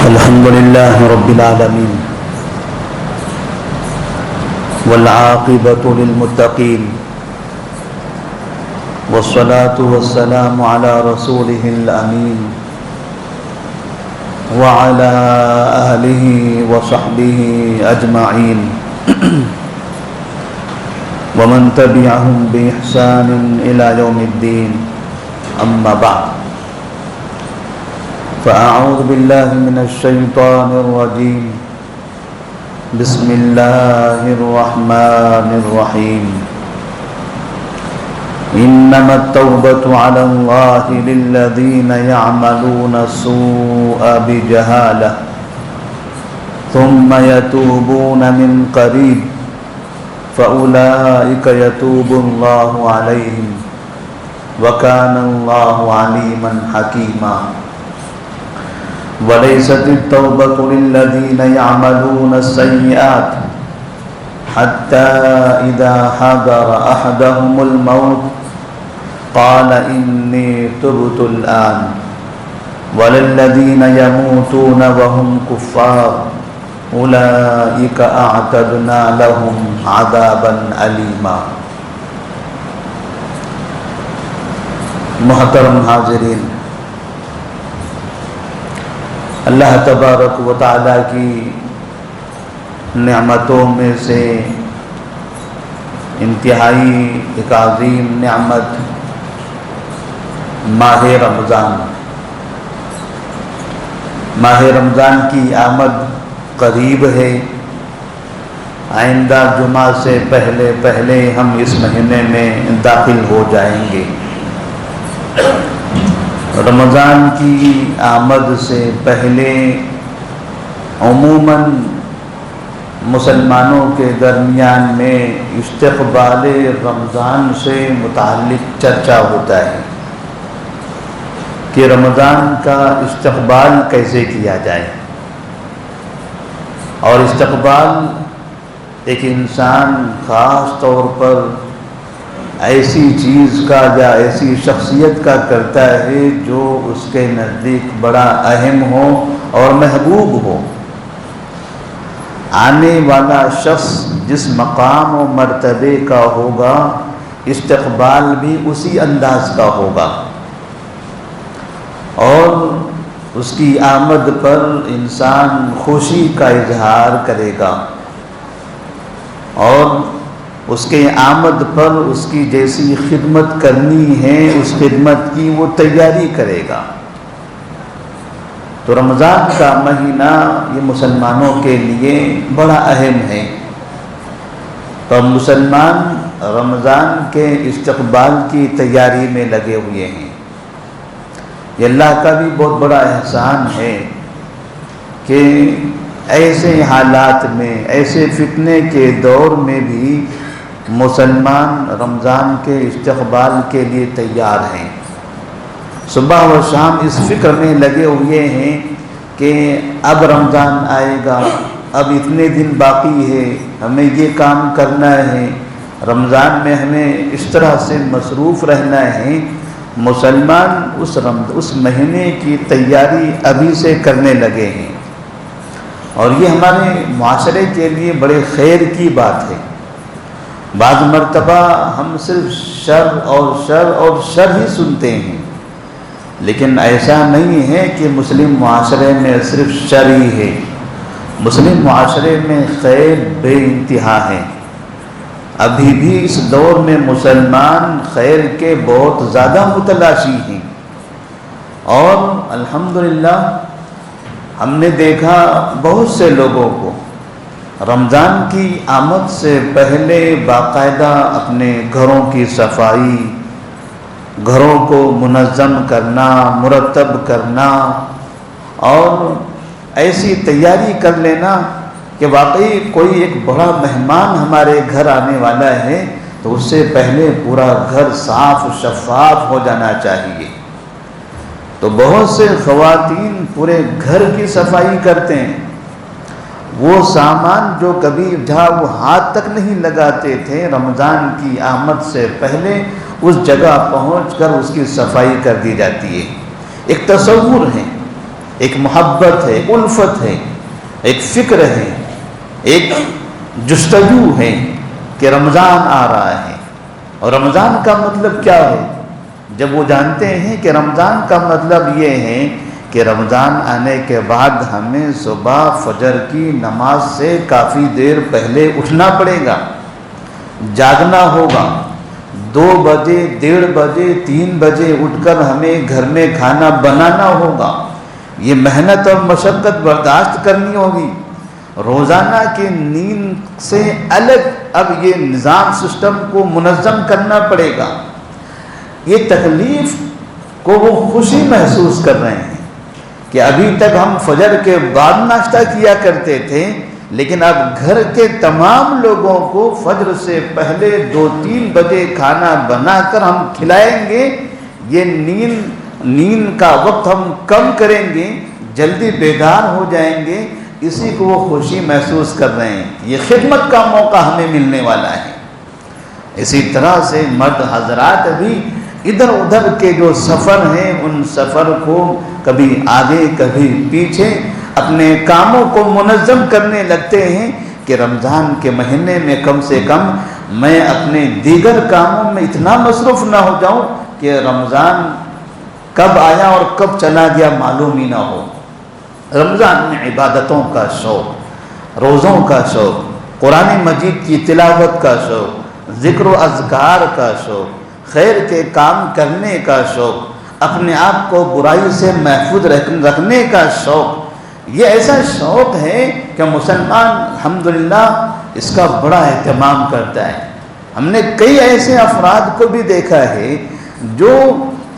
الحمد لله رب العالمين والعاقبة للمتقين والصلاة والسلام على رسوله الأمين وعلى أهله وصحبه أجمعين ومن تبعهم بإحسان إلى يوم الدين أما بعد فأعوذ بالله من الشيطان الرجيم بسم الله الرحمن الرحيم إنما التوبة على الله للذين يعملون السوء بجهالة ثم يتوبون من قريب فأولئك يتوب الله عليهم وكان الله عليما حكيما وليست التوبة للذين يعملون السيئات حتى إذا حضر أحدهم الموت قال إني تبت الآن وللذين يموتون وهم كفار أولئك أعتدنا لهم عذابا أليما. محترم حاضرین، اللہ تبارک و تعالیٰ کی نعمتوں میں سے انتہائی ایک عظیم نعمت ماہ رمضان. ماہ رمضان کی آمد قریب ہے. آئندہ جمعہ سے پہلے ہم اس مہینے میں داخل ہو جائیں گے. رمضان کی آمد سے پہلے عموماً مسلمانوں کے درمیان میں استقبال رمضان سے متعلق چرچا ہوتا ہے کہ رمضان کا استقبال کیسے کیا جائے. اور استقبال ایک انسان خاص طور پر ایسی چیز کا یا ایسی شخصیت کا کرتا ہے جو اس کے نزدیک بڑا اہم ہو اور محبوب ہو. آنے والا شخص جس مقام و مرتبے کا ہوگا استقبال بھی اسی انداز کا ہوگا، اور اس کی آمد پر انسان خوشی کا اظہار کرے گا اور اس کے آمد پر اس کی جیسی خدمت کرنی ہے اس خدمت کی وہ تیاری کرے گا. تو رمضان کا مہینہ یہ مسلمانوں کے لیے بڑا اہم ہے. تو مسلمان رمضان کے استقبال کی تیاری میں لگے ہوئے ہیں. یہ اللہ کا بھی بہت بڑا احسان ہے کہ ایسے حالات میں، ایسے فتنے کے دور میں بھی مسلمان رمضان کے استقبال کے لیے تیار ہیں. صبح و شام اس فکر میں لگے ہوئے ہیں کہ اب رمضان آئے گا، اب اتنے دن باقی ہے، ہمیں یہ کام کرنا ہے، رمضان میں ہمیں اس طرح سے مصروف رہنا ہے. مسلمان اس مہینے کی تیاری ابھی سے کرنے لگے ہیں، اور یہ ہمارے معاشرے کے لیے بڑے خیر کی بات ہے. بعض مرتبہ ہم صرف شر ہی سنتے ہیں، لیکن ایسا نہیں ہے کہ مسلم معاشرے میں صرف شر ہی ہے. مسلم معاشرے میں خیر بے انتہا ہے. ابھی بھی اس دور میں مسلمان خیر کے بہت زیادہ متلاشی ہیں، اور الحمدللہ ہم نے دیکھا بہت سے لوگوں کو رمضان کی آمد سے پہلے باقاعدہ اپنے گھروں کی صفائی، گھروں کو منظم کرنا، مرتب کرنا، اور ایسی تیاری کر لینا کہ واقعی کوئی ایک بڑا مہمان ہمارے گھر آنے والا ہے تو اس سے پہلے پورا گھر صاف شفاف ہو جانا چاہیے. تو بہت سے خواتین پورے گھر کی صفائی کرتے ہیں. وہ سامان جو کبھی جہاں وہ ہاتھ تک نہیں لگاتے تھے، رمضان کی آمد سے پہلے اس جگہ پہنچ کر اس کی صفائی کر دی جاتی ہے. ایک تصور ہے، ایک محبت ہے، الفت ہے، ایک فکر ہے، ایک جستجو ہے کہ رمضان آ رہا ہے۔ اور رمضان کا مطلب کیا ہے؟ جب وہ جانتے ہیں کہ رمضان کا مطلب یہ ہے کہ رمضان آنے کے بعد ہمیں صبح فجر کی نماز سے کافی دیر پہلے اٹھنا پڑے گا، جاگنا ہوگا، 2 بجے، 1:30 بجے، 3 بجے اٹھ کر ہمیں گھر میں کھانا بنانا ہوگا، یہ محنت اور مشقت برداشت کرنی ہوگی، روزانہ کی نیند سے الگ اب یہ نظام سسٹم کو منظم کرنا پڑے گا۔ یہ تکلیف کو وہ خوشی محسوس کر رہے ہیں کہ ابھی تک ہم فجر کے بعد ناشتہ کیا کرتے تھے، لیکن اب گھر کے تمام لوگوں کو فجر سے پہلے 2-3 بجے کھانا بنا کر ہم کھلائیں گے، یہ نیند کا وقت ہم کم کریں گے، جلدی بیدار ہو جائیں گے، اسی کو وہ خوشی محسوس کر رہے ہیں۔ یہ خدمت کا موقع ہمیں ملنے والا ہے۔ اسی طرح سے مرد حضرات بھی ادھر ادھر کے جو سفر ہیں، ان سفر کو کبھی آگے کبھی پیچھے اپنے کاموں کو منظم کرنے لگتے ہیں کہ رمضان کے مہینے میں کم سے کم میں اپنے دیگر کاموں میں اتنا مصروف نہ ہو جاؤں کہ رمضان کب آیا اور کب چلا گیا معلوم ہی نہ ہو۔ رمضان میں عبادتوں کا شوق، روزوں کا شوق، قرآن مجید کی تلاوت کا شوق، ذکر و اذکار کا شوق، خیر کے کام کرنے کا شوق، اپنے آپ کو برائی سے محفوظ رکھنے کا شوق، یہ ایسا شوق ہے کہ مسلمان الحمدللہ اس کا بڑا اہتمام کرتا ہے۔ ہم نے کئی ایسے افراد کو بھی دیکھا ہے جو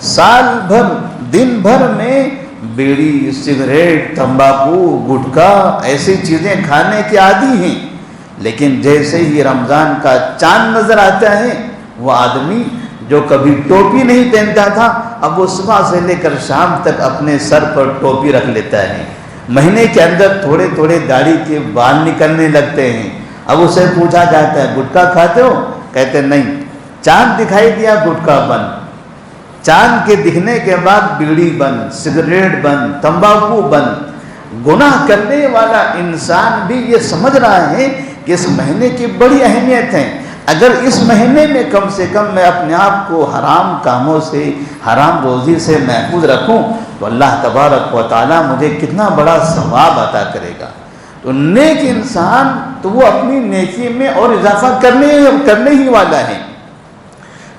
سال بھر دن بھر میں بیڑی، سگریٹ، تمباکو، گٹکا ایسی چیزیں کھانے کے عادی ہیں، لیکن جیسے ہی رمضان کا چاند نظر آتا ہے، وہ آدمی جو کبھی ٹوپی نہیں پہنتا تھا اب وہ صبح سے لے کر شام تک اپنے سر پر ٹوپی رکھ لیتا ہے۔ مہینے کے اندر تھوڑے تھوڑے داڑھی کے بال نکلنے لگتے ہیں۔ اب اسے پوچھا جاتا ہے گٹکا کھاتے ہو؟ کہتے نہیں، چاند دکھائی دیا گٹکا بند، چاند کے دکھنے کے بعد بیڑی بند، سگریٹ بند، تمباکو بند۔ گناہ کرنے والا انسان بھی یہ سمجھ رہا ہے کہ اس مہینے کی بڑی اہمیت ہے، اگر اس مہینے میں کم سے کم میں اپنے آپ کو حرام کاموں سے، حرام روزی سے محفوظ رکھوں تو اللہ تبارک و تعالیٰ مجھے کتنا بڑا ثواب عطا کرے گا۔ تو نیک انسان تو وہ اپنی نیکی میں اور اضافہ کرنے ہی والا ہے۔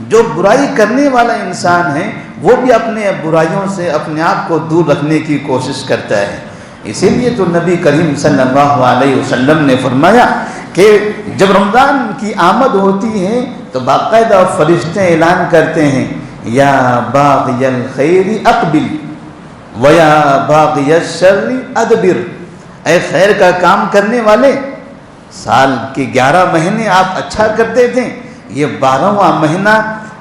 جو برائی کرنے والا انسان ہے وہ بھی اپنے برائیوں سے اپنے آپ کو دور رکھنے کی کوشش کرتا ہے۔ اسی لیے تو نبی کریم صلی اللہ علیہ وسلم نے فرمایا کہ جب رمضان کی آمد ہوتی ہے تو باقاعدہ فرشتے اعلان کرتے ہیں، یا باغی الخیر اقبل ویا باغی الشر ادبر، اے خیر کا کام کرنے والے، سال کے 11 مہینے آپ اچھا کرتے تھے، یہ 12واں مہینہ،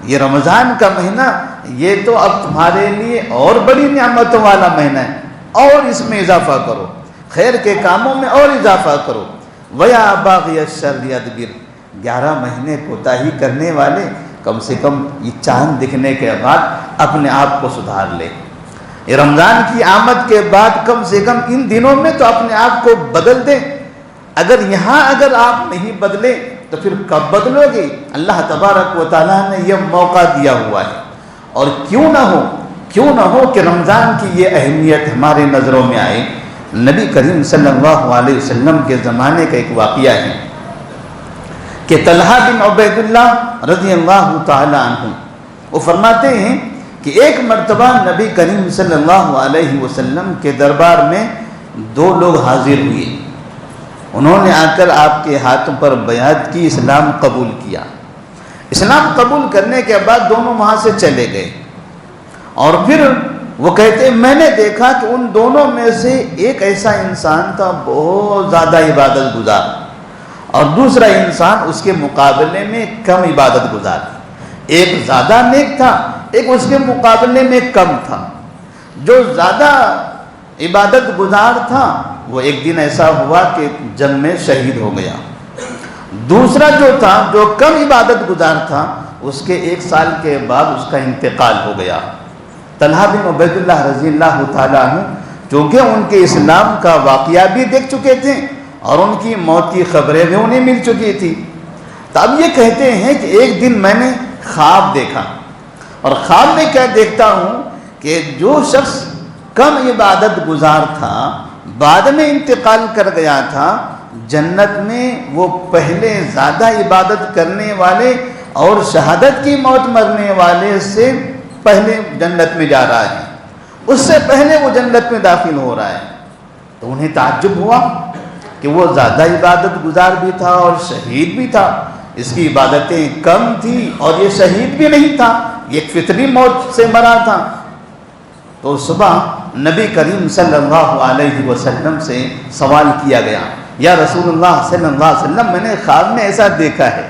یہ رمضان کا مہینہ، یہ تو اب تمہارے لیے اور بڑی نعمتوں والا مہینہ ہے، اور اس میں اضافہ کرو، خیر کے کاموں میں اور اضافہ کرو۔ وَيَا بَاغِيَ الشَّرِّ أَدْبِرْ، 11 مہینے کوتاہی کرنے والے کم سے کم یہ چاند دکھنے کے بعد اپنے آپ کو سدھار لے۔ یہ رمضان کی آمد کے بعد کم سے کم ان دنوں میں تو اپنے آپ کو بدل دیں۔ اگر آپ نہیں بدلے تو پھر کب بدلو گے؟ اللہ تبارک و تعالیٰ نے یہ موقع دیا ہوا ہے، اور کیوں نہ ہو کہ رمضان کی یہ اہمیت ہمارے نظروں میں آئے۔ نبی کریم صلی اللہ علیہ وسلم کے زمانے کا ایک واقعہ ہے کہ طلحہ بن عبید اللہ رضی اللہ تعالی عنہ وہ فرماتے ہیں کہ ایک مرتبہ نبی کریم صلی اللہ علیہ وسلم کے دربار میں 2 لوگ حاضر ہوئے۔ انہوں نے آ کر آپ کے ہاتھوں پر بیعت کی، اسلام قبول کیا۔ اسلام قبول کرنے کے بعد دونوں وہاں سے چلے گئے، اور پھر وہ کہتے ہیں میں نے دیکھا کہ ان دونوں میں سے ایک ایسا انسان تھا بہت زیادہ عبادت گزار، اور دوسرا انسان اس کے مقابلے میں کم عبادت گزار۔ ایک زیادہ نیک تھا، ایک اس کے مقابلے میں کم تھا۔ جو زیادہ عبادت گزار تھا وہ ایک دن ایسا ہوا کہ جنگ میں شہید ہو گیا۔ دوسرا جو تھا، جو کم عبادت گزار تھا، اس کے 1 سال کے بعد اس کا انتقال ہو گیا۔ طلحہ بن عبید اللہ رضی اللہ تعالیٰ عنہ چونکہ ان کے اسلام کا واقعہ بھی دیکھ چکے تھے اور ان کی موت کی خبریں بھی انہیں مل چکی تھی۔ تو اب یہ کہتے ہیں کہ ایک دن میں نے خواب دیکھا، اور خواب میں کیا دیکھتا ہوں کہ جو شخص کم عبادت گزار تھا بعد میں انتقال کر گیا تھا، جنت میں وہ پہلے زیادہ عبادت کرنے والے اور شہادت کی موت مرنے والے سے پہلے جنت میں جا رہا ہے، اس سے پہلے وہ جنت میں داخل ہو رہا ہے۔ تو انہیں تعجب ہوا کہ وہ زیادہ عبادت گزار بھی تھا اور شہید بھی تھا، اس کی عبادتیں کم تھی اور یہ شہید بھی نہیں تھا، یہ فطری موت سے مرا تھا۔ تو صبح نبی کریم صلی اللہ علیہ وسلم سے سوال کیا گیا، یا رسول اللہ صلی اللہ علیہ وسلم، میں نے خواب میں ایسا دیکھا ہے،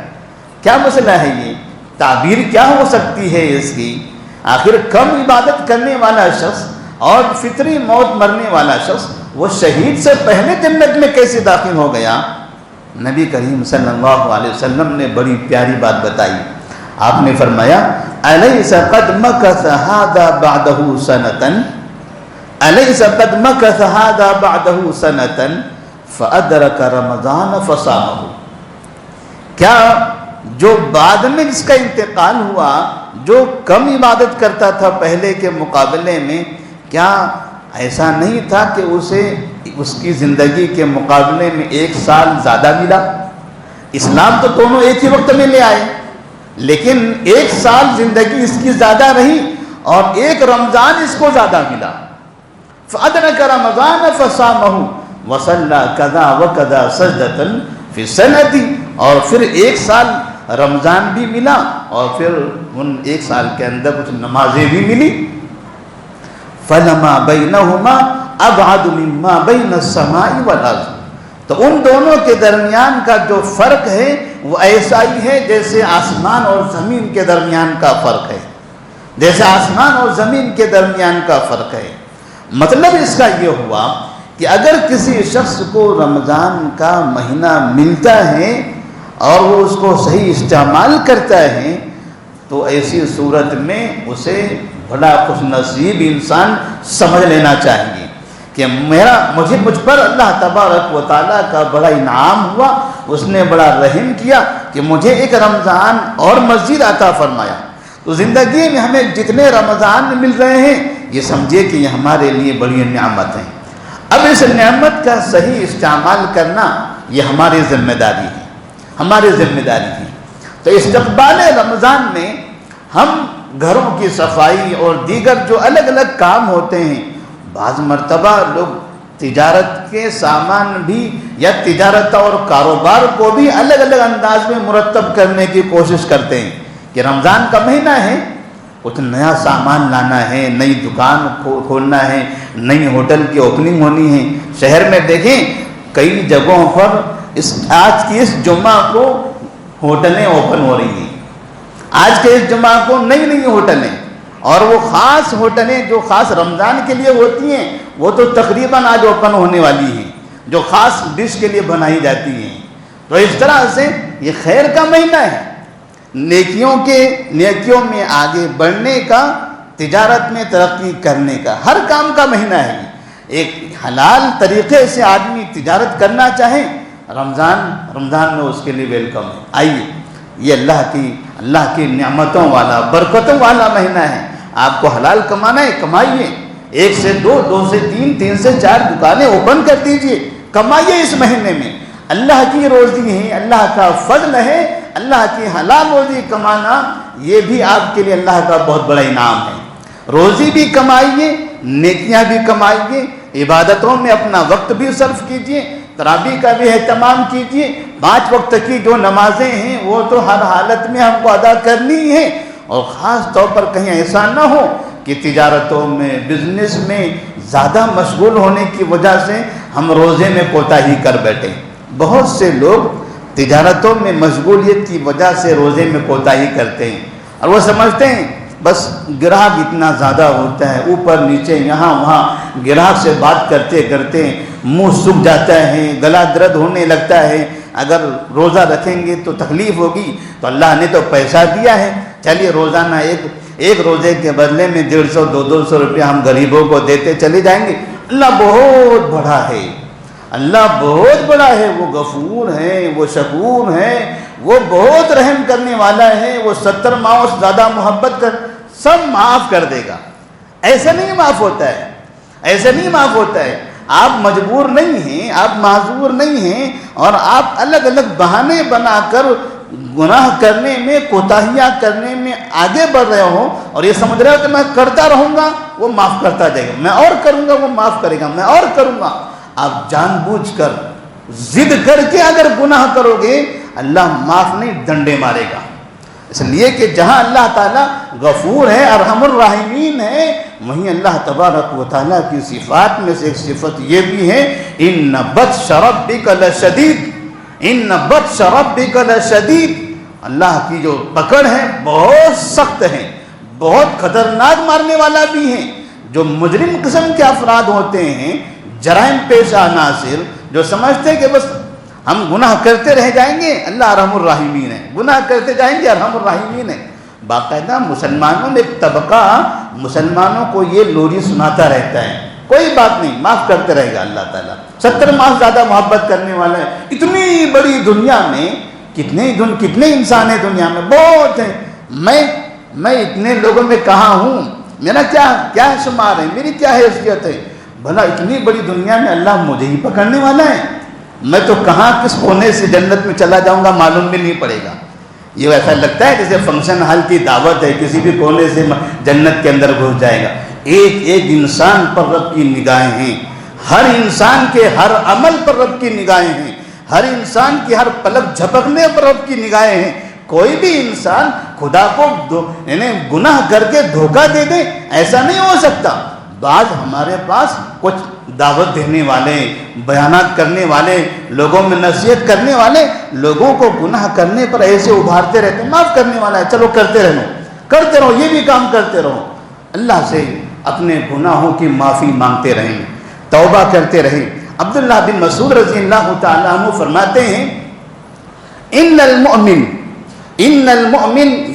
کیا مسئلہ ہے؟ یہ تعبیر کیا ہو سکتی ہے اس کی؟ آخر کم عبادت کرنے والا شخص اور فطری موت مرنے والا شخص وہ شہید سے پہلے جنت میں کیسے داخل ہو گیا؟ نبی کریم صلی اللہ علیہ وسلم نے بڑی پیاری بات بتائی۔ آپ نے فرمایا، الیس قد مکث ھذا بعدہ سنۃ، الیس قد مکث ھذا بعدہ سنۃ فادرک رمضان فصامہ، کیا جو بعد میں اس کا انتقال ہوا، جو کم عبادت کرتا تھا پہلے کے مقابلے میں، کیا ایسا نہیں تھا کہ اسے اس کی زندگی کے مقابلے میں 1 سال زیادہ ملا؟ اسلام تو دونوں ایک ہی وقت میں لے آئے، لیکن 1 سال زندگی اس کی زیادہ رہی اور 1 رمضان اس کو زیادہ ملا۔ فَأَدْرَكَ رَمَضَانَ فَصَامَهُ وَصَلَّى كَذَا وَكَذَا سَجْدَةً فِي السَّنَةِ، اور پھر 1 سال رمضان بھی ملا اور پھر ان 1 سال کے اندر کچھ نمازیں بھی ملی۔ فَلَمَا بَيْنَهُمَا أَبْعَدُ مِمَّا بَيْنَ السَّمَاءِ وَالْأَرْضِ، تو ان دونوں کے درمیان کا جو فرق ہے وہ ایسا ہی ہے جیسے آسمان اور زمین کے درمیان کا فرق ہے، جیسے آسمان اور زمین کے درمیان کا فرق ہے۔ مطلب اس کا یہ ہوا کہ اگر کسی شخص کو رمضان کا مہینہ ملتا ہے اور وہ اس کو صحیح استعمال کرتا ہے تو ایسی صورت میں اسے بڑا خوش نصیب انسان سمجھ لینا چاہیے کہ مجھ پر اللہ تبارک و تعالیٰ کا بڑا انعام ہوا، اس نے بڑا رحم کیا کہ مجھے ایک رمضان اور مزید عطا فرمایا۔ تو زندگی میں ہمیں جتنے رمضان مل رہے ہیں یہ سمجھے کہ یہ ہمارے لیے بڑی نعمت ہیں۔ اب اس نعمت کا صحیح استعمال کرنا یہ ہماری ذمہ داری ہے، ہماری ذمہ داری ہے۔ تو استقبال رمضان میں ہم گھروں کی صفائی اور دیگر جو الگ الگ کام ہوتے ہیں، بعض مرتبہ لوگ تجارت کے سامان بھی یا تجارت اور کاروبار کو بھی الگ الگ انداز میں مرتب کرنے کی کوشش کرتے ہیں کہ رمضان کا مہینہ ہے، کچھ نیا سامان لانا ہے، نئی دکان کھولنا ہے، نئی ہوٹل کی اوپننگ ہونی ہے۔ شہر میں دیکھیں کئی جگہوں پر آج کی اس جمعہ کو ہوٹلیں اوپن ہو رہی ہیں، آج کے اس جمعہ کو نئی نئی ہوٹلیں، اور وہ خاص ہوٹلیں جو خاص رمضان کے لیے ہوتی ہیں وہ تو تقریباً آج اوپن ہونے والی ہیں، جو خاص ڈش کے لیے بنائی جاتی ہیں۔ تو اس طرح سے یہ خیر کا مہینہ ہے، نیکیوں میں آگے بڑھنے کا، تجارت میں ترقی کرنے کا، ہر کام کا مہینہ ہے۔ ایک حلال طریقے سے آدمی تجارت کرنا چاہے، رمضان میں اس کے لیے ویلکم ہے۔ آئیے، یہ اللہ کی نعمتوں والا، برکتوں والا مہینہ ہے۔ آپ کو حلال کمانا ہے، کمائیے، 1 سے 2، 2 سے 3، 3 سے 4 دکانیں اوپن کر دیجئے، کمائیے اس مہینے میں۔ اللہ کی روزی ہے، اللہ کا فضل ہے، اللہ کی حلال روزی کمانا یہ بھی آپ کے لیے اللہ کا بہت بڑا انعام ہے۔ روزی بھی کمائیے، نیکیاں بھی کمائیے، عبادتوں میں اپنا وقت بھی صرف کیجیے، تراویح کا بھی اہتمام کیجیے۔ 5 وقت کی جو نمازیں ہیں وہ تو ہر حالت میں ہم کو ادا کرنی ہے، اور خاص طور پر کہیں ایسا نہ ہو کہ تجارتوں میں، بزنس میں زیادہ مشغول ہونے کی وجہ سے ہم روزے میں کوتاہی کر بیٹھیں۔ بہت سے لوگ تجارتوں میں مشغولیت کی وجہ سے روزے میں کوتاہی کرتے ہیں، اور وہ سمجھتے ہیں بس گراہک اتنا زیادہ ہوتا ہے، اوپر نیچے یہاں وہاں گراہک سے بات کرتے کرتے منہ سوکھ جاتا ہے، گلا درد ہونے لگتا ہے، اگر روزہ رکھیں گے تو تکلیف ہوگی، تو اللہ نے تو پیسہ دیا ہے، چلیے روزانہ ایک روزے کے بدلے میں 150 200 روپیہ ہم غریبوں کو دیتے چلے جائیں گے، اللہ بہت بڑا ہے، اللہ بہت بڑا ہے، وہ غفور ہے، وہ شکور ہے، وہ بہت رحم کرنے والا ہے، وہ 70 ماؤں سے زیادہ محبت کر، سب معاف کر دے گا۔ ایسا نہیں معاف ہوتا ہے، ایسا نہیں معاف ہوتا ہے۔ آپ مجبور نہیں ہیں، آپ معذور نہیں ہیں، اور آپ الگ الگ بہانے بنا کر گناہ کرنے میں، کوتاہیاں کرنے میں آگے بڑھ رہے ہو، اور یہ سمجھ رہے ہو کہ میں کرتا رہوں گا وہ معاف کرتا جائے گا، میں اور کروں گا وہ معاف کرے گا، میں اور کروں گا۔ آپ جان بوجھ کر ضد کر کے اگر گناہ کرو گے، اللہ معاف نہیں، ڈنڈے مارے گا۔ اس لیے کہ جہاں اللہ تعالیٰ غفور ہے، ارحم الراحمین ہے، وہیں اللہ تبارک و تعالیٰ کی صفات میں سے ایک صفت یہ بھی ہے، ان بطش ربک لشدید، ان بطش ربک لشدید، اللہ کی جو پکڑ ہے بہت سخت ہے، بہت خطرناک مارنے والا بھی ہے۔ جو مجرم قسم کے افراد ہوتے ہیں، جرائم پیشہ عناصر، جو سمجھتے ہیں کہ بس ہم گناہ کرتے رہ جائیں گے، اللہ ارحم الراحمین ہے، گناہ کرتے جائیں گے، ارحم الراحمین ہے۔ باقاعدہ مسلمانوں میں ایک طبقہ مسلمانوں کو یہ لوری سناتا رہتا ہے، کوئی بات نہیں، معاف کرتے رہے گا اللہ تعالیٰ، 70 ماہ زیادہ محبت کرنے والا ہے۔ اتنی بڑی دنیا میں کتنے انسان ہیں دنیا میں؟ بہت ہیں۔ میں اتنے لوگوں میں کہاں ہوں؟ میرا کیا شمار ہے، میری کیا حیثیت ہے؟ بھلا اتنی بڑی دنیا میں اللہ مجھے ہی پکڑنے والا ہے، میں تو کہاں کس کونے سے جنت میں چلا جاؤں گا معلوم بھی نہیں پڑے گا۔ یہ ایسا لگتا ہے جیسے فنکشن ہال کی دعوت ہے، کسی بھی کونے سے جنت کے اندر گھس جائے گا۔ ایک ایک انسان پر رب کی نگاہیں ہیں، ہر انسان کے ہر عمل پر رب کی نگاہیں ہیں، ہر انسان کی ہر پلک جھپکنے پر رب کی نگاہیں ہیں۔ کوئی بھی انسان خدا کو گناہ کر کے دھوکہ دے دے، ایسا نہیں ہو سکتا۔ بعض ہمارے پاس کچھ دعوت دینے والے، بیانات کرنے والے، لوگوں میں نصیحت کرنے والے، لوگوں کو گناہ کرنے پر ایسے ابھارتے رہتے ہیں، معاف کرنے والا ہے، چلو کرتے رہو، یہ بھی کام کرتے رہو، اللہ سے اپنے گناہوں کی معافی مانگتے رہیں، توبہ کرتے رہیں۔ عبداللہ بن مسعود رضی اللہ تعالیٰ عنہ فرماتے ہیں، ان المؤمن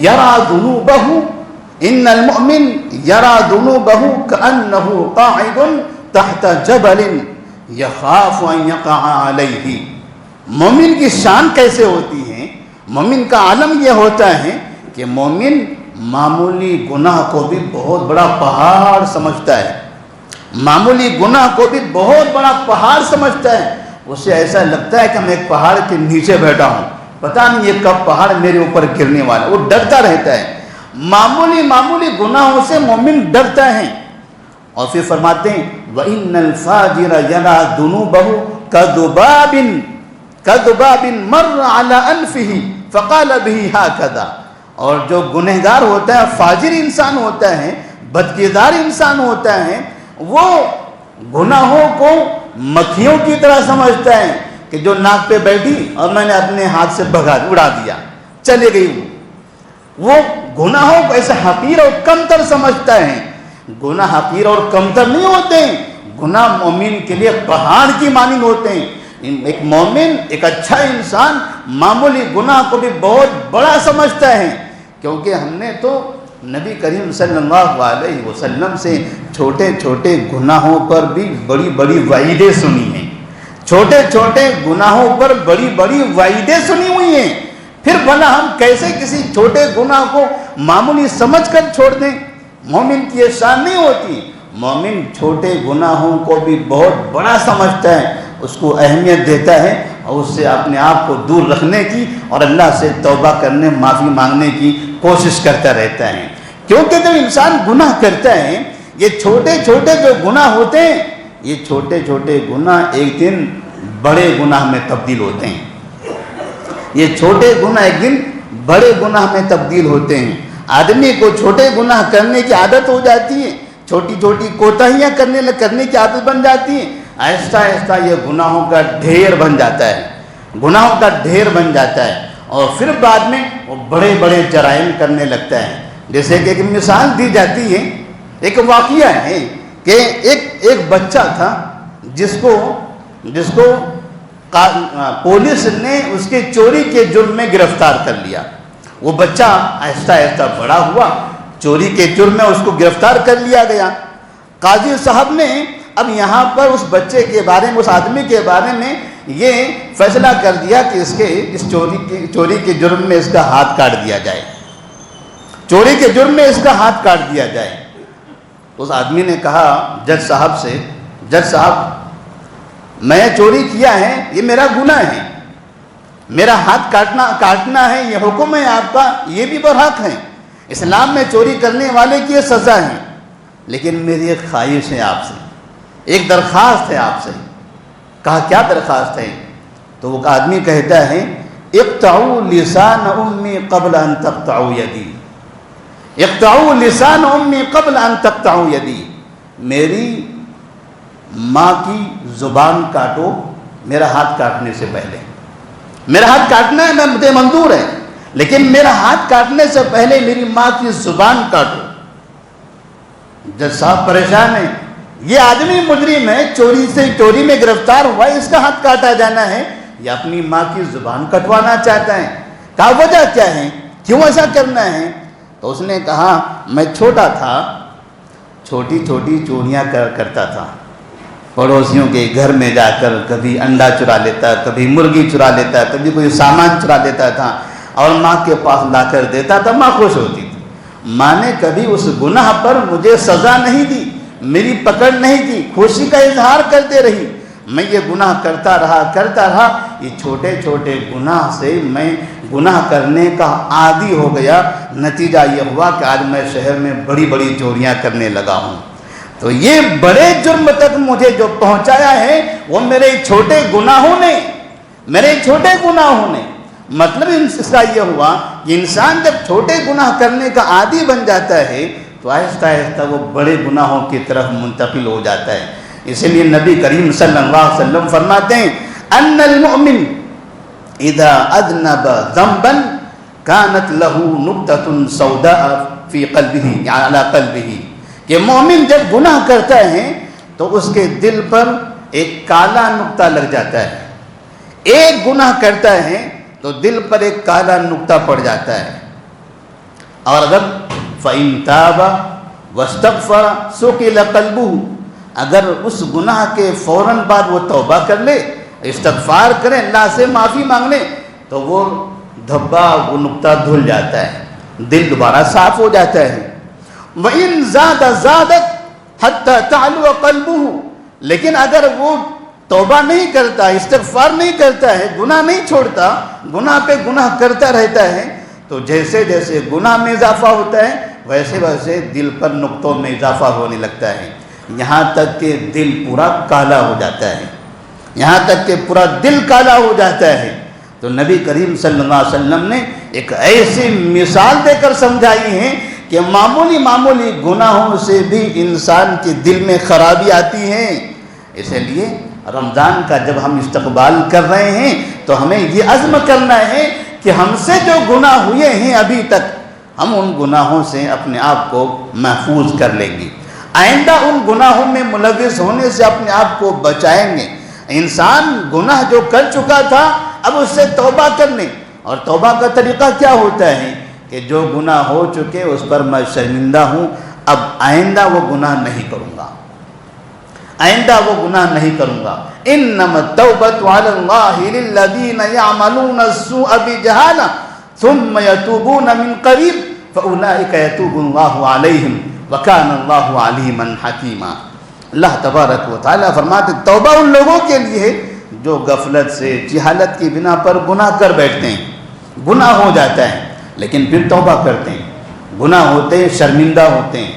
یرا ذنوبہ کأنہ قاعد تحت جبل یخاف ان یقع علیہ۔ مومن کی شان کیسے ہوتی ہے؟ مومن کا عالم یہ ہوتا ہے کہ مومن معمولی گناہ کو بھی بہت بڑا پہاڑ سمجھتا ہے، معمولی گناہ کو بھی بہت بڑا پہاڑ سمجھتا ہے۔ اسے ایسا لگتا ہے کہ میں ایک پہاڑ کے نیچے بیٹھا ہوں، پتہ نہیں یہ کب پہاڑ میرے اوپر گرنے والا، وہ ڈرتا رہتا ہے۔ معمولی گناہوں سے مومن ڈرتا ہے۔ اور پھر فرماتے ہیں وَإِنَّ الْفَاجِرَ يَرَى ذُنُوبَهُ كَذُبَابٍ مَرَّ عَلَىٰ أَنْفِهِ فَقَالَ بِهِ هَكَذَا۔ اور جو گنہگار ہوتا ہے، فاجر انسان ہوتا ہے، بدکردار انسان ہوتا ہے، وہ گناہوں کو مکھیوں کی طرح سمجھتا ہے کہ جو ناک پہ بیٹھی اور میں نے اپنے ہاتھ سے اڑا دیا، چلے گئی۔ وہ گناہوں کو ایسے حقیر اور کمتر سمجھتا ہے۔ گناہ حقیر اور کمتر نہیں ہوتے ہیں، گناہ مومن کے لیے پہاڑ کی مانند ہوتے ہیں۔ ایک مومن، ایک اچھا انسان معمولی گناہ کو بھی بہت بڑا سمجھتا ہے، کیونکہ ہم نے تو نبی کریم صلی اللہ علیہ وسلم سے چھوٹے چھوٹے گناہوں پر بھی بڑی بڑی وعیدیں سنی ہیں، چھوٹے چھوٹے گناہوں پر بڑی بڑی وعیدیں سنی ہوئی ہیں۔ پھر بھلا ہم کیسے کسی چھوٹے گناہ کو معمولی سمجھ کر چھوڑ دیں؟ مومن کی یہ شان نہیں ہوتی۔ مومن چھوٹے گناہوں کو بھی بہت بڑا سمجھتا ہے، اس کو اہمیت دیتا ہے، اور اس سے اپنے آپ کو دور رکھنے کی اور اللہ سے توبہ کرنے، معافی مانگنے کی کوشش کرتا رہتا ہے۔ کیونکہ جب انسان گناہ کرتا ہے، یہ چھوٹے چھوٹے جو گناہ ہوتے ہیں، یہ چھوٹے چھوٹے گناہ ایک دن بڑے گناہ میں تبدیل ہوتے ہیں، یہ چھوٹے گناہ ایک دن بڑے گناہ میں تبدیل ہوتے ہیں۔ آدمی کو چھوٹے گناہ کرنے کی عادت ہو جاتی ہے، چھوٹی چھوٹی کوتاہیاں کرنے کی عادت بن جاتی ہے، آہستہ آہستہ یہ گناہوں کا ڈھیر بن جاتا ہے، گناہوں کا ڈھیر بن جاتا ہے، اور پھر بعد میں وہ بڑے بڑے جرائم کرنے لگتا ہے۔ جیسے کہ ایک مثال دی جاتی ہے، ایک واقعہ ہے کہ ایک بچہ تھا جس کو پولیس نے اس کے چوری کے جرم میں گرفتار کر لیا۔ وہ بچہ آہستہ آہستہ بڑا ہوا، چوری کے جرم میں اس کو گرفتار کر لیا گیا۔ قاضی صاحب نے اب یہاں پر اس بچے کے بارے میں، اس آدمی کے بارے میں یہ فیصلہ کر دیا کہ اس چوری کے جرم میں اس کا ہاتھ کاٹ دیا جائے، چوری کے جرم میں اس کا ہاتھ کاٹ دیا جائے۔ اس آدمی نے کہا جج صاحب سے، جج صاحب میں چوری کیا ہے، یہ میرا گناہ ہے، میرا ہاتھ کاٹنا ہے، یہ حکم ہے آپ کا، یہ بھی برحق ہے، اسلام میں چوری کرنے والے کی یہ سزا ہے، لیکن میری ایک خواہش ہے آپ سے، ایک درخواست ہے آپ سے۔ کہا کیا درخواست ہے؟ تو وہ آدمی کہتا ہے اقطعوا لسان امی قبل ان تقطعوا یدی، اقطعوا لسان امی قبل ان تقطعوا یدی، میری ماں کی زبان کاٹو میرا ہاتھ کاٹنے سے پہلے، میرا ہاتھ کاٹنا ہے، مجھے منظور ہے، لیکن میرا ہاتھ کاٹنے سے پہلے میری ماں کی زبان کاٹو۔ جج صاحب پریشان ہیں، یہ آدمی مجرم ہے، چوری میں گرفتار ہوا ہے، اس کا ہاتھ کاٹا جانا ہے، یہ اپنی ماں کی زبان کٹوانا چاہتا ہے۔ کہا وجہ کیا ہے، کیوں ایسا کرنا ہے؟ تو اس نے کہا میں چھوٹا تھا، چھوٹی چھوٹی چوریاں کرتا تھا، پڑوسیوں کے گھر میں جا کر کبھی انڈا چرا لیتا، کبھی مرغی چرا لیتا، کبھی کوئی سامان چرا لیتا تھا اور ماں کے پاس لا کر دیتا تھا، ماں خوش ہوتی تھی۔ ماں نے کبھی اس گناہ پر مجھے سزا نہیں دی، میری پکڑ نہیں کی، خوشی کا اظہار کرتے رہی، میں یہ گناہ کرتا رہا، یہ چھوٹے چھوٹے گناہ سے میں گناہ کرنے کا عادی ہو گیا، نتیجہ یہ ہوا کہ آج میں شہر میں بڑی بڑی چوریاں کرنے لگا ہوں۔ تو یہ بڑے جرم تک مجھے جو پہنچایا ہے وہ میرے چھوٹے گناہوں نے، مطلب اس کا یہ ہوا کہ انسان جب چھوٹے گناہ کرنے کا عادی بن جاتا ہے تو آہستہ آہستہ وہ بڑے گناہوں کی طرف منتقل ہو جاتا ہے۔ اسی لیے نبی کریم صلی اللہ علیہ وسلم فرماتے ہیں ان المؤمن اذا اذنب ذنبا كانت له نقطة سوداء في قلبه على قلبه، کہ مومن جب گناہ کرتا ہے تو اس کے دل پر ایک کالا نقطہ لگ جاتا ہے، ایک گناہ کرتا ہے تو دل پر ایک کالا نقطہ پڑ جاتا ہے، اور اگر فَإِن تَابَ وَاسْتَغْفَرَ سُقِلَ قَلْبُهُ، اگر اس گناہ کے فوراً بعد وہ توبہ کر لے، استغفار کرے، اللہ سے معافی مانگ لے، تو وہ دھبا، وہ نقطہ دھل جاتا ہے، دل دوبارہ صاف ہو جاتا ہے۔ وَإِن زَادَ زَادَتْ حَتَّى تَعْلُوَ قَلْبُهُ، لیکن اگر وہ توبہ نہیں کرتا، استغفار نہیں کرتا ہے، گناہ نہیں چھوڑتا، گناہ پہ گناہ کرتا رہتا ہے، تو جیسے جیسے گناہ میں اضافہ ہوتا ہے ویسے ویسے دل پر نقطوں میں اضافہ ہونے لگتا ہے، یہاں تک کہ دل پورا کالا ہو جاتا ہے، یہاں تک کہ پورا دل کالا ہو جاتا ہے۔ تو نبی کریم صلی اللہ علیہ وسلم نے ایک ایسی مثال دے کر سمجھائی ہے کہ معمولی گناہوں سے بھی انسان کے دل میں خرابی آتی ہے۔ اس لیے رمضان کا جب ہم استقبال کر رہے ہیں تو ہمیں یہ عزم کرنا ہے کہ ہم سے جو گناہ ہوئے ہیں ابھی تک، ہم ان گناہوں سے اپنے آپ کو محفوظ کر لیں گے، آئندہ ان گناہوں میں ملوث ہونے سے اپنے آپ کو بچائیں گے۔ انسان گناہ جو کر چکا تھا اب اس سے توبہ کرنے، اور توبہ کا طریقہ کیا ہوتا ہے کہ جو گناہ ہو چکے اس پر میں شرمندہ ہوں، اب آئندہ وہ گناہ نہیں کروں گا، آئندہ وہ گناہ نہیں کروں گا۔ انما التوبۃ علی اللہ للذین یعملون السوء بجہالہ ثم یتوبون من قریب فاولئک یتوب اللہ علیہم وکان اللہ علیما حکیما۔ اللہ تبارک و تعالیٰ فرماتے توبہ ان لوگوں کے لیے ہے جو غفلت سے، جہالت کی بنا پر گناہ کر بیٹھتے ہیں، گناہ ہو جاتا ہے لیکن پھر توبہ کرتے ہیں، گناہ ہوتے ہیں شرمندہ ہوتے ہیں،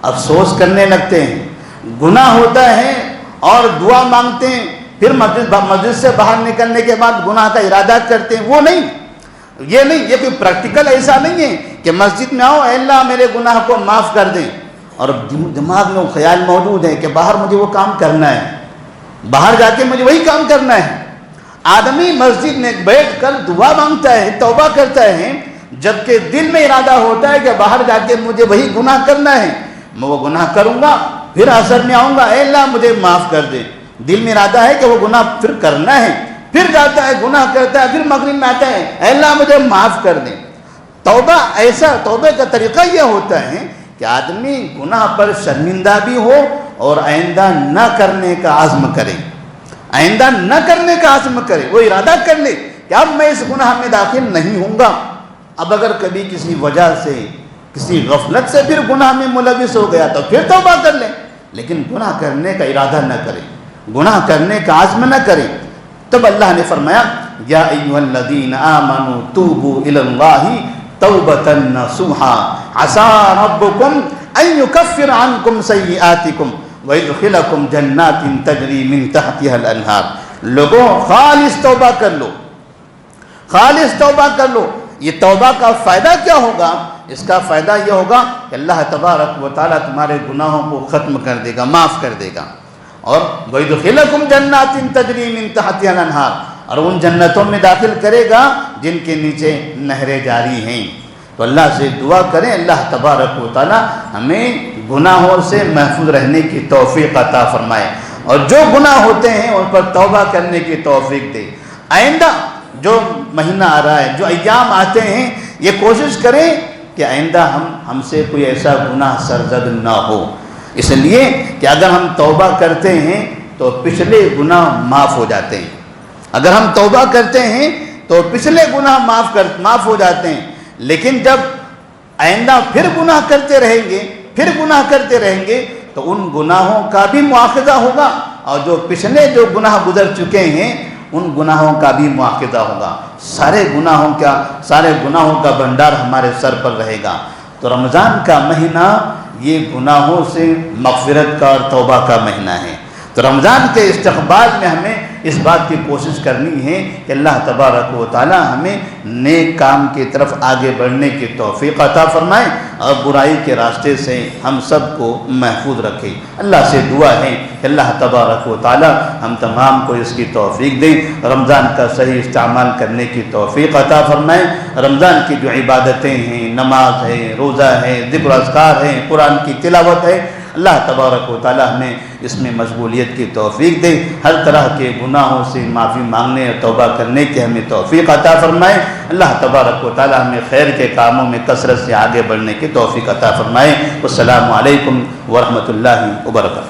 افسوس کرنے لگتے ہیں، گناہ ہوتا ہے اور دعا مانگتے ہیں، پھر مسجد سے باہر نکلنے کے بعد گناہ کا ارادہ کرتے ہیں۔ وہ نہیں، یہ کوئی پریکٹیکل ایسا نہیں ہے کہ مسجد میں آؤ اے اللہ میرے گناہ کو معاف کر دیں، اور دماغ میں وہ خیال موجود ہے کہ باہر مجھے وہ کام کرنا ہے، باہر جا کے مجھے وہی کام کرنا ہے۔ آدمی مسجد میں بیٹھ کر دعا مانگتا ہے، توبہ کرتا ہے، جبکہ دل میں ارادہ ہوتا ہے کہ باہر جا کے مجھے وہی گناہ کرنا ہے، میں وہ گناہ کروں گا، پھر اثر میں آؤں گا اے اللہ مجھے معاف کر دے۔ دل میں ارادہ ہے کہ وہ گناہ پھر کرنا ہے، پھر جاتا ہے گناہ کرتا ہے، پھر مغرب میں آتا ہے اے اللہ مجھے معاف کر دے۔ توبہ کا طریقہ یہ ہوتا ہے کہ آدمی گناہ پر شرمندہ بھی ہو اور آئندہ نہ کرنے کا عزم کرے، آئندہ نہ کرنے کا عزم کرے، وہ ارادہ کر لے کہ اب میں اس گناہ میں داخل نہیں ہوں گا۔ اب اگر کبھی کسی وجہ سے، کسی غفلت سے پھر گناہ میں ملوث ہو گیا تو پھر توبہ کر لیں، لیکن گناہ کرنے کا ارادہ نہ کرے، گناہ کرنے کا عزم نہ کرے۔ تب اللہ نے فرمایا یا ایھا الذین آمنوا توبوا الی اللہ توبۃ نصوحا عسى ربکم ان یکفر عنکم سیئاتکم ویدخلکم جنات تجری من تحتها الانہار۔ لوگوں خالص توبہ کر لو، خالص توبہ کر لو۔ یہ توبہ کا فائدہ کیا ہوگا؟ اس کا فائدہ یہ ہوگا کہ اللہ تبارک و تعالیٰ تمہارے گناہوں کو ختم کر دے گا، معاف کر دے گا، اور وَيُدْخِلَكُمْ جَنَّاتٍ تَجْرِي مِن تَحْتِهَا الْأَنْهَارُ، اور ان جنتوں میں داخل کرے گا جن کے نیچے نہریں جاری ہیں۔ تو اللہ سے دعا کریں اللہ تبارک و تعالیٰ ہمیں گناہوں سے محفوظ رہنے کی توفیق عطا فرمائے، اور جو گناہ ہوتے ہیں ان پر توبہ کرنے کی توفیق دے۔ آئندہ جو مہینہ آ رہا ہے، جو ایام آتے ہیں، یہ کوشش کریں کہ آئندہ ہم سے کوئی ایسا گناہ سرزد نہ ہو، اس لیے کہ اگر ہم توبہ کرتے ہیں تو پچھلے گناہ معاف ہو جاتے ہیں۔ اگر ہم توبہ کرتے ہیں تو پچھلے گناہ معاف ہو جاتے ہیں، لیکن جب آئندہ پھر گناہ کرتے رہیں گے، پھر گناہ کرتے رہیں گے تو ان گناہوں کا بھی مواخذہ ہوگا، اور جو پچھلے جو گناہ گزر چکے ہیں ان گناہوں کا بھی مواخذہ ہوگا۔ سارے گناہوں کا بھنڈار ہمارے سر پر رہے گا۔ تو رمضان کا مہینہ یہ گناہوں سے مغفرت کا اور توبہ کا مہینہ ہے۔ تو رمضان کے استقبال میں ہمیں اس بات کی کوشش کرنی ہے کہ اللہ تبارک و تعالی ہمیں نیک کام کی طرف آگے بڑھنے کی توفیق عطا فرمائے، اور برائی کے راستے سے ہم سب کو محفوظ رکھے۔ اللہ سے دعا ہے کہ اللہ تبارک و تعالی ہم تمام کو اس کی توفیق دیں، رمضان کا صحیح استعمال کرنے کی توفیق عطا فرمائے۔ رمضان کی جو عبادتیں ہیں، نماز ہے، روزہ ہے، ذکر و اذکار ہے، قرآن کی تلاوت ہے، اللہ تبارک و تعالی ہمیں اس میں مشغولیت کی توفیق دے، ہر طرح کے گناہوں سے معافی مانگنے اور توبہ کرنے کی ہمیں توفیق عطا فرمائے۔ اللہ تبارک و تعالی ہمیں خیر کے کاموں میں کثرت سے آگے بڑھنے کی توفیق عطا فرمائے۔ السلام علیکم ورحمۃ اللہ وبرکاتہ۔